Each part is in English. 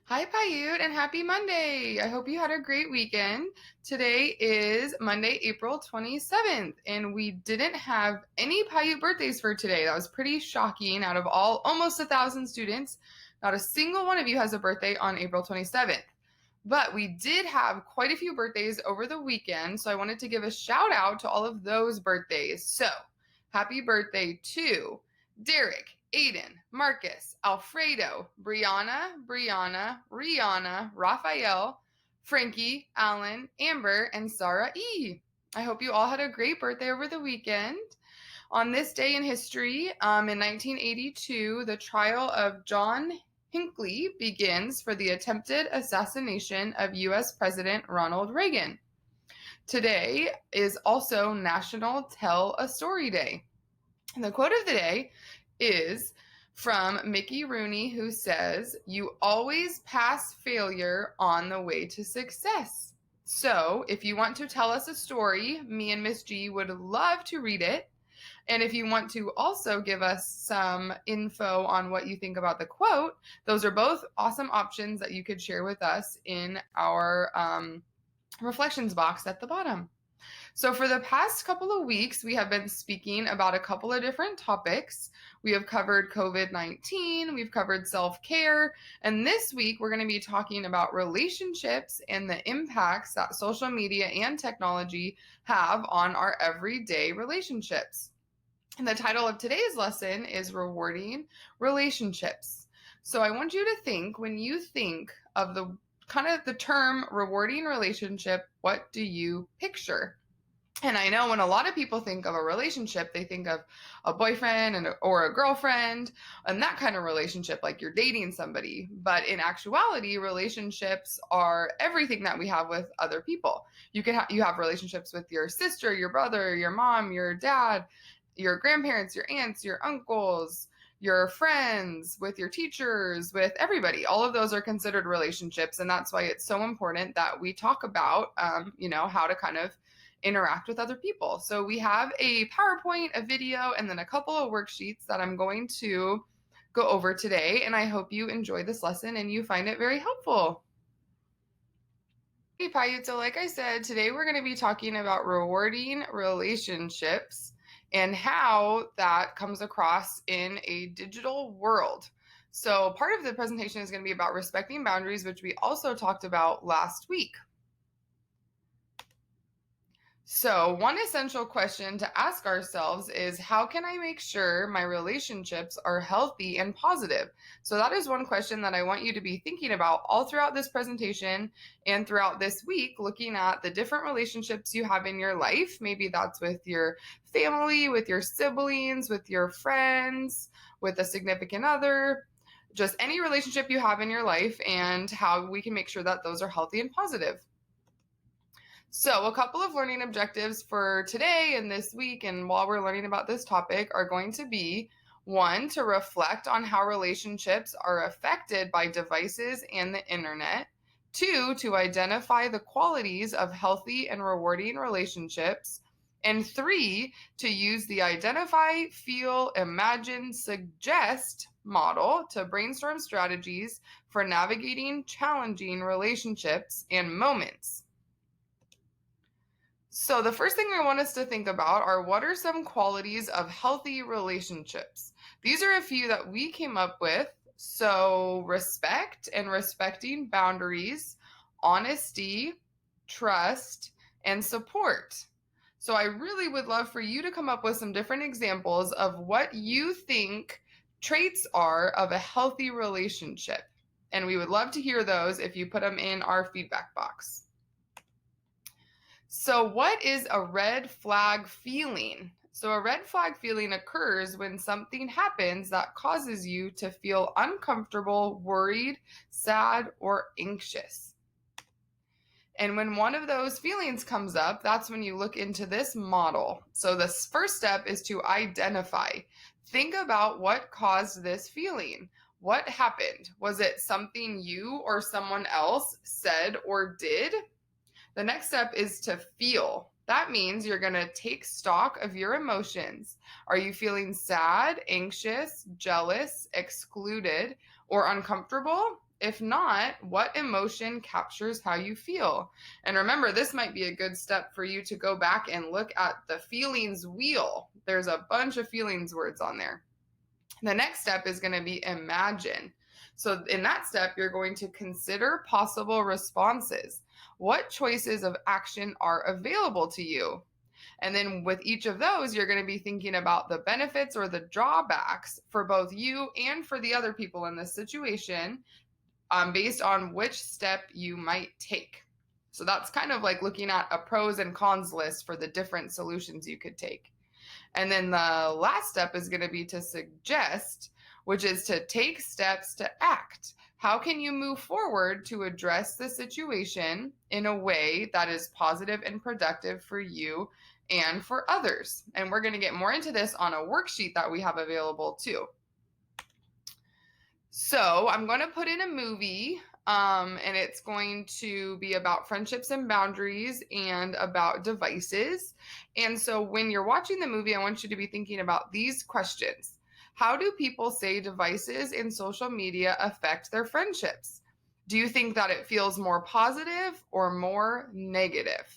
Hi, Piute, and happy Monday. I hope you had a great weekend. Today is Monday, April 27th, and we didn't have any Piute birthdays for today. That was pretty shocking. Out of almost 1,000 students, not a single one of you has a birthday on April 27th. But we did have quite a few birthdays over the weekend, so I wanted to give a shout out to all of those birthdays. So, happy birthday to Derek, Aiden, Marcus, Alfredo, Rihanna, Raphael, Frankie, Alan, Amber, and Sarah E. I hope you all had a great birthday over the weekend. On this day in history, in 1982, the trial of John Hinckley begins for the attempted assassination of U.S. President Ronald Reagan. Today is also National Tell a Story Day. And the quote of the day is from Mickey Rooney, who says, "You always pass failure on the way to success." So if you want to tell us a story, me and Miss G would love to read it. And if you want to also give us some info on what you think about the quote, those are both awesome options that you could share with us in our reflections box at the bottom. So for the past couple of weeks, we have been speaking about a couple of different topics. We have covered COVID-19, we've covered self-care, and this week we're going to be talking about relationships and the impacts that social media and technology have on our everyday relationships. And the title of today's lesson is Rewarding Relationships. So I want you to think, when you think of the term rewarding relationship, what do you picture? And I know when a lot of people think of a relationship, they think of a boyfriend or a girlfriend and that kind of relationship, like you're dating somebody. But in actuality, relationships are everything that we have with other people. You have relationships with your sister, your brother, your mom, your dad, your grandparents, your aunts, your uncles, your friends, with your teachers, with everybody. All of those are considered relationships. And that's why it's so important that we talk about, how to kind of interact with other people. So we have a PowerPoint, a video, and then a couple of worksheets that I'm going to go over today. And I hope you enjoy this lesson and you find it very helpful. Hey, Piute, so like I said, today we're going to be talking about rewarding relationships and how that comes across in a digital world. So part of the presentation is going to be about respecting boundaries, which we also talked about last week. So one essential question to ask ourselves is, how can I make sure my relationships are healthy and positive? So that is one question that I want you to be thinking about all throughout this presentation and throughout this week, looking at the different relationships you have in your life. Maybe that's with your family, with your siblings, with your friends, with a significant other, just any relationship you have in your life, and how we can make sure that those are healthy and positive. So a couple of learning objectives for today and this week, and while we're learning about this topic, are going to be: one, to reflect on how relationships are affected by devices and the internet; two, to identify the qualities of healthy and rewarding relationships; and three, to use the identify, feel, imagine, suggest model to brainstorm strategies for navigating challenging relationships and moments. So the first thing I want us to think about are, what are some qualities of healthy relationships? These are a few that we came up with. So respect and respecting boundaries, honesty, trust, and support. So I really would love for you to come up with some different examples of what you think traits are of a healthy relationship. And we would love to hear those if you put them in our feedback box. So what is a red flag feeling? So a red flag feeling occurs when something happens that causes you to feel uncomfortable, worried, sad, or anxious. And when one of those feelings comes up, that's when you look into this model. So the first step is to identify. Think about what caused this feeling. What happened? Was it something you or someone else said or did? The next step is to feel. That means you're going to take stock of your emotions. Are you feeling sad, anxious, jealous, excluded, or uncomfortable? If not, what emotion captures how you feel? And remember, this might be a good step for you to go back and look at the feelings wheel. There's a bunch of feelings words on there. The next step is going to be imagine. So in that step, you're going to consider possible responses. What choices of action are available to you? And then with each of those, you're going to be thinking about the benefits or the drawbacks for both you and for the other people in this situation, based on which step you might take. So that's kind of like looking at a pros and cons list for the different solutions you could take. And then the last step is going to be to suggest, which is to take steps to act. How can you move forward to address the situation in a way that is positive and productive for you and for others? And we're going to get more into this on a worksheet that we have available too. So I'm going to put in a movie, and it's going to be about friendships and boundaries and about devices. And so when you're watching the movie, I want you to be thinking about these questions. How do people say devices and social media affect their friendships? Do you think that it feels more positive or more negative?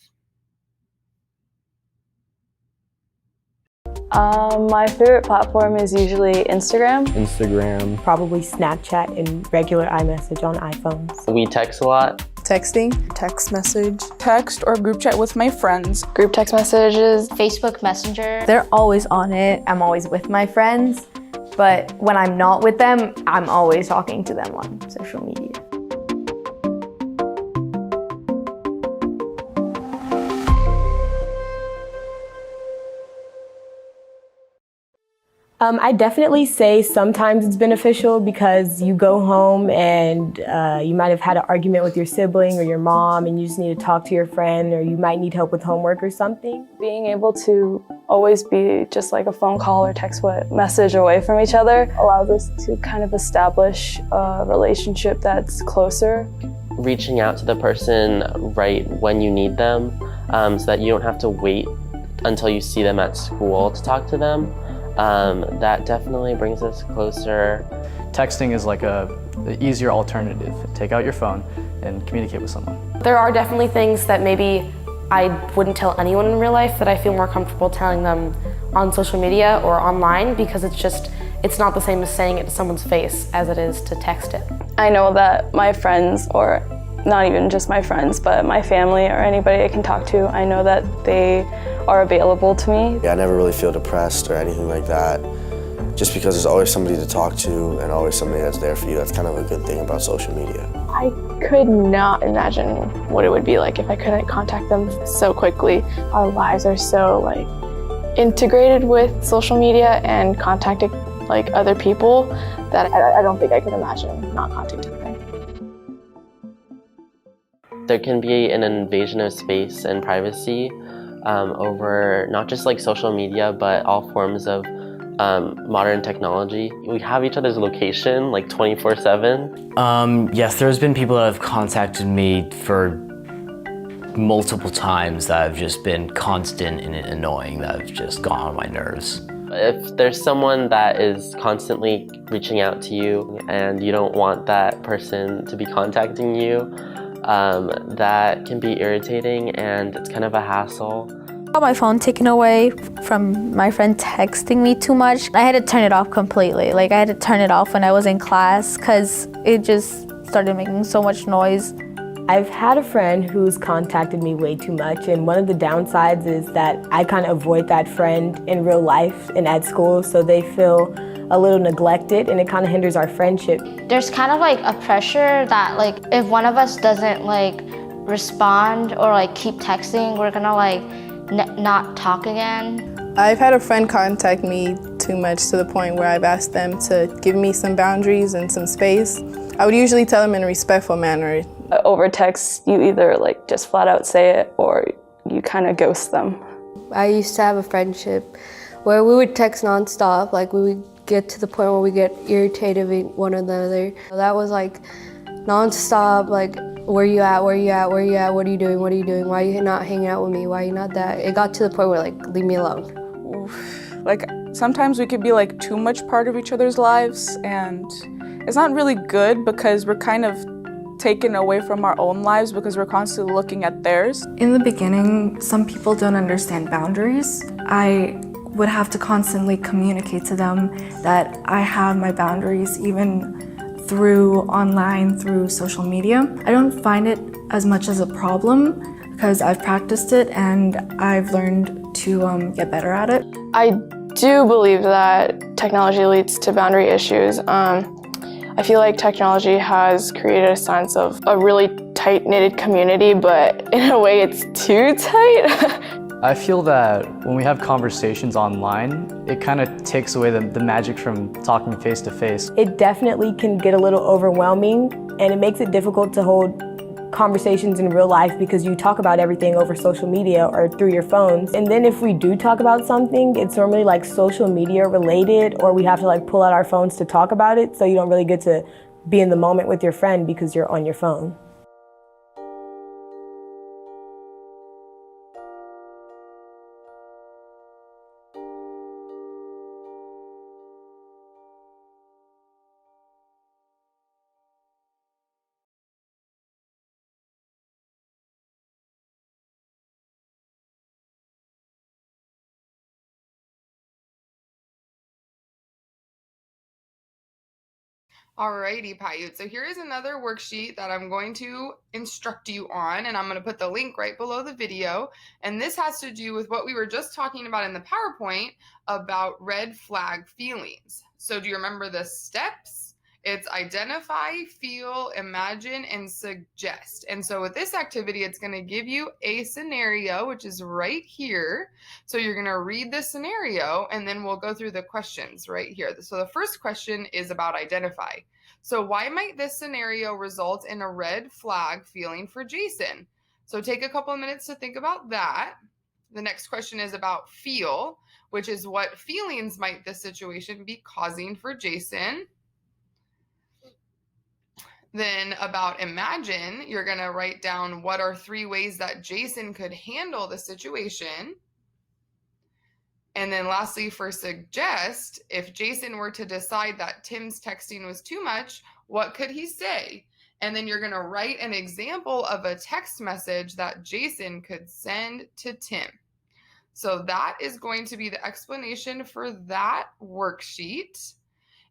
My favorite platform is usually Instagram. Probably Snapchat and regular iMessage on iPhones. We text a lot. Texting, text message, text or group chat with my friends. Group text messages. Facebook Messenger. They're always on it. I'm always with my friends, but when I'm not with them, I'm always talking to them on social media. I definitely say sometimes it's beneficial because you go home and you might have had an argument with your sibling or your mom and you just need to talk to your friend, or you might need help with homework or something. Being able to always be just like a phone call or text message away from each other allows us to kind of establish a relationship that's closer. Reaching out to the person right when you need them, so that you don't have to wait until you see them at school to talk to them. That definitely brings us closer. Texting is like an easier alternative. Take out your phone and communicate with someone. There are definitely things that maybe I wouldn't tell anyone in real life that I feel more comfortable telling them on social media or online, because it's not the same as saying it to someone's face as it is to text it. I know that my friends, or not even just my friends, but my family or anybody I can talk to, I know that they are available to me. Yeah, I never really feel depressed or anything like that, just because there's always somebody to talk to and always somebody that's there for you. That's kind of a good thing about social media. I could not imagine what it would be like if I couldn't contact them so quickly. Our lives are so integrated with social media and contacting other people that I don't think I could imagine not contacting them. There can be an invasion of space and privacy over not just social media, but all forms of modern technology. We have each other's location 24/7. Yes, there's been people that have contacted me for multiple times that have just been constant and annoying, that have just gone on my nerves. If there's someone that is constantly reaching out to you and you don't want that person to be contacting you, that can be irritating and it's kind of a hassle. I got my phone taken away from my friend texting me too much. I had to turn it off completely. I had to turn it off when I was in class because it just started making so much noise. I've had a friend who's contacted me way too much, and one of the downsides is that I kind of avoid that friend in real life and at school, so they feel a little neglected and it kind of hinders our friendship. There's kind of a pressure that if one of us doesn't respond or keep texting, we're gonna not talk again. I've had a friend contact me too much to the point where I've asked them to give me some boundaries and some space. I would usually tell them in a respectful manner. Over text, you either just flat out say it or you kind of ghost them. I used to have a friendship where we would text nonstop. We would get to the point where we get irritated with one another. That was nonstop, where you at, where you at, where you at, what are you doing, why are you not hanging out with me, why are you not that? It got to the point where leave me alone. Sometimes we could be too much part of each other's lives, and it's not really good because we're kind of taken away from our own lives because we're constantly looking at theirs. In the beginning, some people don't understand boundaries. I would have to constantly communicate to them that I have my boundaries even through online, through social media. I don't find it as much as a problem because I've practiced it and I've learned to get better at it. I do believe that technology leads to boundary issues. I feel like technology has created a sense of a really tight-knitted community, but in a way it's too tight. I feel that when we have conversations online, it kind of takes away the magic from talking face to face. It definitely can get a little overwhelming, and it makes it difficult to hold conversations in real life because you talk about everything over social media or through your phones. And then if we do talk about something, it's normally like social media related, or we have to like pull out our phones to talk about it, so you don't really get to be in the moment with your friend because you're on your phone. Alrighty, Piute. So here is another worksheet that I'm going to instruct you on, and I'm going to put the link right below the video. And this has to do with what we were just talking about in the PowerPoint about red flag feelings. So do you remember the steps? It's identify, feel, imagine, and suggest. And so with this activity, it's going to give you a scenario, which is right here. So you're going to read the scenario, and then we'll go through the questions right here. So the first question is about identify. So why might this scenario result in a red flag feeling for Jason? So take a couple of minutes to think about that. The next question is about feel, which is what feelings might this situation be causing for Jason? Then about imagine, you're going to write down what are 3 ways that Jason could handle the situation. And then lastly, for suggest, if Jason were to decide that Tim's texting was too much, what could he say? And then you're going to write an example of a text message that Jason could send to Tim. So that is going to be the explanation for that worksheet.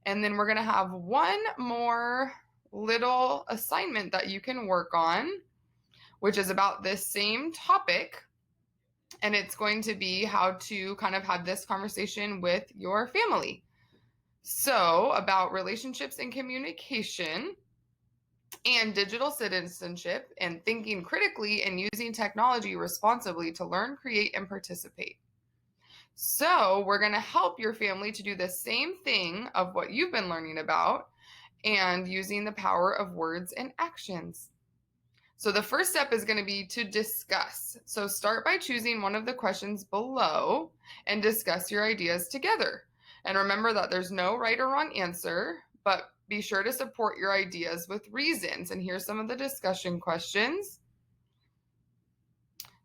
And then we're going to have one more little assignment that you can work on, which is about this same topic. And it's going to be how to kind of have this conversation with your family. So about relationships and communication and digital citizenship and thinking critically and using technology responsibly to learn, create, and participate. So we're going to help your family to do the same thing of what you've been learning about and using the power of words and actions. So the first step is going to be to discuss. So start by choosing one of the questions below and discuss your ideas together. And remember that there's no right or wrong answer, but be sure to support your ideas with reasons. And here's some of the discussion questions.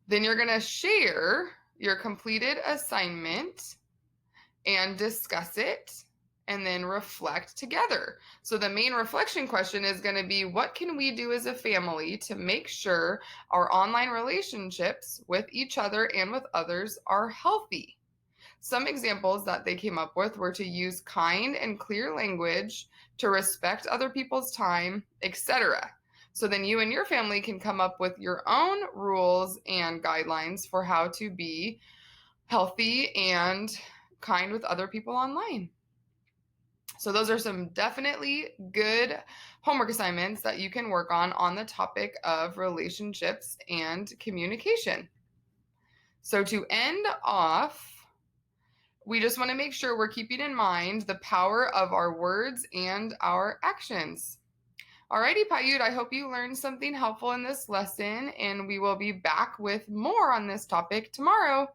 Then you're going to share your completed assignment and discuss it, and then reflect together. So the main reflection question is going to be, what can we do as a family to make sure our online relationships with each other and with others are healthy? Some examples that they came up with were to use kind and clear language, to respect other people's time, etc. So then you and your family can come up with your own rules and guidelines for how to be healthy and kind with other people online. So those are some definitely good homework assignments that you can work on the topic of relationships and communication. So to end off, we just want to make sure we're keeping in mind the power of our words and our actions. Alrighty, Piute, I hope you learned something helpful in this lesson, and we will be back with more on this topic tomorrow.